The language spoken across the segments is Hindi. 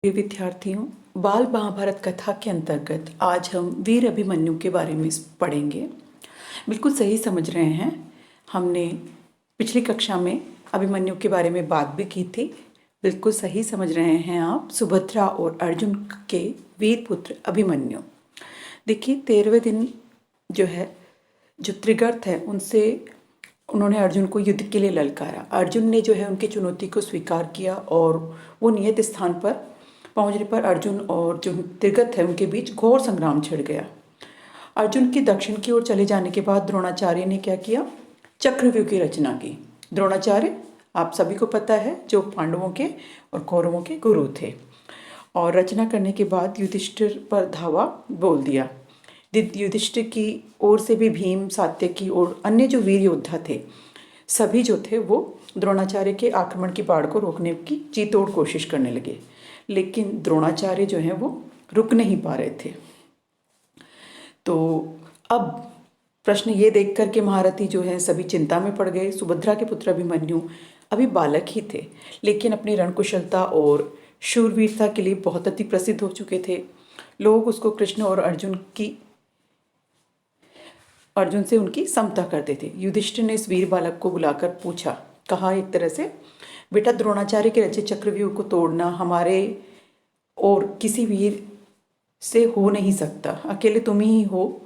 प्रिय विद्यार्थियों, बाल महाभारत कथा के अंतर्गत आज हम वीर अभिमन्यु के बारे में पढ़ेंगे। बिल्कुल सही समझ रहे हैं। हमने पिछली कक्षा में अभिमन्यु के बारे में बात भी की थी। बिल्कुल सही समझ रहे हैं आप। सुभद्रा और अर्जुन के वीर पुत्र अभिमन्यु। देखिए 13वें दिन जो त्रिगर्त है उनसे उन्होंने अर्जुन को युद्ध के लिए ललकारा। अर्जुन ने उनकी चुनौती को स्वीकार किया और वो नियत स्थान पर पहुंचने पर अर्जुन और जो त्रिगर्त है उनके बीच घोर संग्राम छिड़ गया। अर्जुन की दक्षिण की ओर चले जाने के बाद द्रोणाचार्य ने क्या किया? चक्रव्यूह की रचना की। द्रोणाचार्य आप सभी को पता है, जो पांडवों के और कौरवों के गुरु थे। और रचना करने के बाद युधिष्ठिर पर धावा बोल दिया। युधिष्ठिर की ओर से भी भीम, सात्यकी और अन्य जो वीर योद्धा थे, सभी जो थे वो द्रोणाचार्य के आक्रमण की बाढ़ को रोकने की जी तोड़ कोशिश करने लगे। लेकिन द्रोणाचार्य जो है वो रुक नहीं पा रहे थे। तो अब प्रश्न ये देख कर के महारथी जो है सभी चिंता में पड़ गए। सुभद्रा के पुत्र अभिमन्यु अभी बालक ही थे, लेकिन अपनी रणकुशलता और शूरवीरता के लिए बहुत अति प्रसिद्ध हो चुके थे। लोग उसको कृष्ण और अर्जुन से उनकी समता करते थे। युधिष्ठिर ने इस वीर बालक को बुलाकर पूछा, कहा एक तरह से, बेटा द्रोणाचार्य के रचित चक्रव्यूह को तोड़ना हमारे और किसी वीर से हो नहीं सकता। अकेले तुम ही हो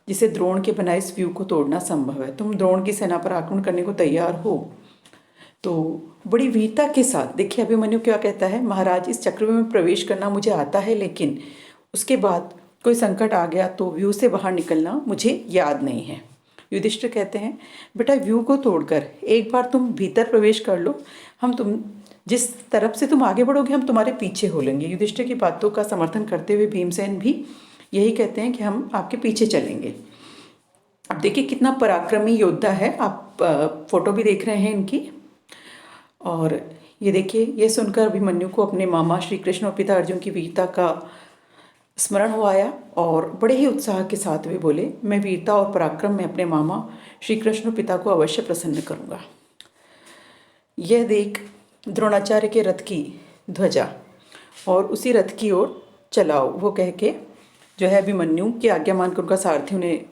जिसे द्रोण के बनाए इस व्यूह को तोड़ना संभव है। तुम द्रोण की सेना पर आक्रमण करने को तैयार हो? तो बड़ी वीरता के साथ देखिए अभिमन्यु क्या कहता है, महाराज इस चक्रव्यूह में प्रवेश करना मुझे आता है, लेकिन उसके बाद कोई संकट आ गया तो व्यूह से बाहर निकलना मुझे याद नहीं है। युधिष्ठिर कहते हैं, बेटा व्यूह को तोड़कर एक बार तुम भीतर प्रवेश कर लो, तुम जिस तरफ से तुम आगे बढ़ोगे हम तुम्हारे पीछे हो लेंगे। युधिष्ठिर की बातों का समर्थन करते हुए भीमसेन भी यही कहते हैं कि हम आपके पीछे चलेंगे। अब देखिए कितना पराक्रमी योद्धा है। आप फोटो भी देख रहे हैं इनकी। और ये देखिए, ये सुनकर अभिमन्यु को अपने मामा श्री कृष्ण और पिता अर्जुन की वीरता का स्मरण हो आया और बड़े ही उत्साह के साथ वे बोले, मैं वीरता और पराक्रम में अपने मामा श्री कृष्ण पिता को अवश्य प्रसन्न करूंगा। यह देख द्रोणाचार्य के रथ की ध्वजा और उसी रथ की ओर चलाओ, वो कह के अभिमन्यु की आज्ञा मानकर उनका सारथी उन्हें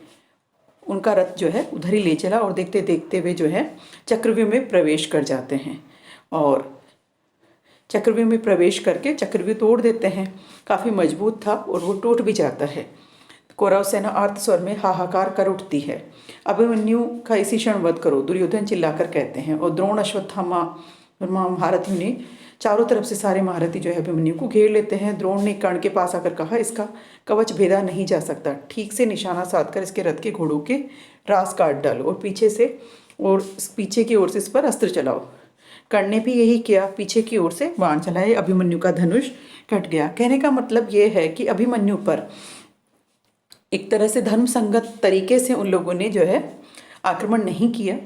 उनका रथ उधर ही ले चला और देखते देखते वे चक्रव्यूह में प्रवेश कर जाते हैं। और चक्रव्यूह में प्रवेश करके चक्रव्यूह तोड़ देते हैं। काफ़ी मजबूत था और वो टूट भी जाता है। कौरव सेना आर्त स्वर में हाहाकार कर उठती है। अभिमन्यु का इसी क्षण वध करो, दुर्योधन चिल्लाकर कहते हैं। और द्रोण, अश्वत्थामा महारथियों ने चारों तरफ से सारे महारथी अभिमन्यु को घेर लेते हैं। द्रोण ने कर्ण के पास आकर कहा, इसका कवच भेदा नहीं जा सकता, ठीक से निशाना साधकर इसके रथ के घोड़ों के रास काट डालो और पीछे की ओर से इस पर अस्त्र चलाओ। कर्ण ने भी यही किया, पीछे की ओर से बाण चलाए। अभिमन्यु का धनुष कट गया। कहने का मतलब ये है कि अभिमन्यु पर एक तरह से धर्म संगत तरीके से उन लोगों ने आक्रमण नहीं किया,